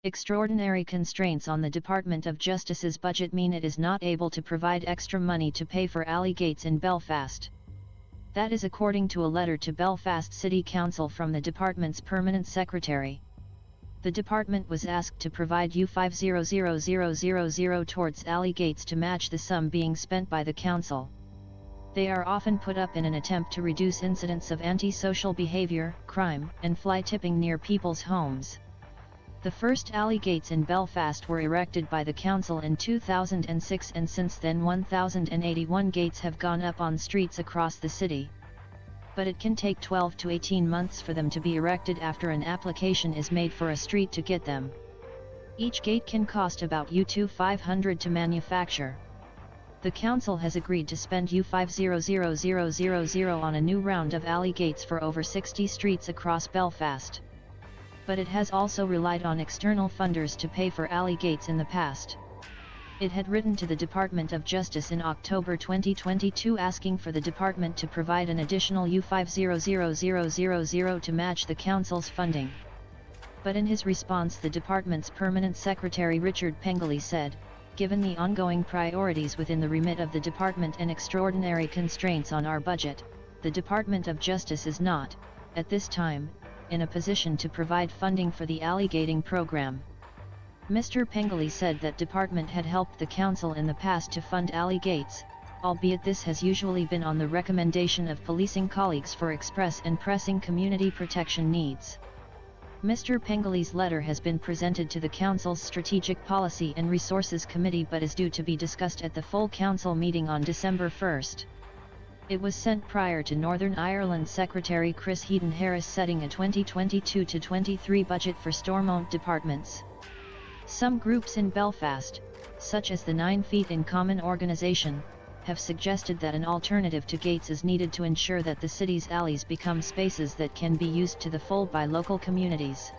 Extraordinary constraints on the Department of Justice's budget mean it is not able to provide extra money to pay for alley gates in Belfast. That is according to a letter to Belfast City Council from the department's permanent secretary. The department was asked to provide €500,000 towards alley gates to match the sum being spent by the council. They are often put up in an attempt to reduce incidents of antisocial behavior, crime, and fly tipping near people's homes. The first alley gates in Belfast were erected by the council in 2006, and since then 1,081 gates have gone up on streets across the city. But it can take 12 to 18 months for them to be erected after an application is made for a street to get them. Each gate can cost about €500 to manufacture. The council has agreed to spend €500,000 on a new round of alley gates for over 60 streets across Belfast. But it has also relied on external funders to pay for alley gates in the past. It had written to the Department of Justice in October 2022 asking for the department to provide an additional €500,000 to match the council's funding. But in his response, the department's permanent secretary Richard Pengilly said, "Given the ongoing priorities within the remit of the department and extraordinary constraints on our budget, the Department of Justice is not, at this time, in a position to provide funding for the alley gating program." Mr. Pengilly said that department had helped the council in the past to fund alley gates, albeit this has usually been on the recommendation of policing colleagues for express and pressing community protection needs. Mr. Pengilly's letter has been presented to the council's Strategic Policy and Resources Committee but is due to be discussed at the full council meeting on December 1. It was sent prior to Northern Ireland Secretary Chris Heaton-Harris setting a 2022-23 budget for Stormont departments. Some groups in Belfast, such as the 9 Feet in Common organisation, have suggested that an alternative to gates is needed to ensure that the city's alleys become spaces that can be used to the full by local communities.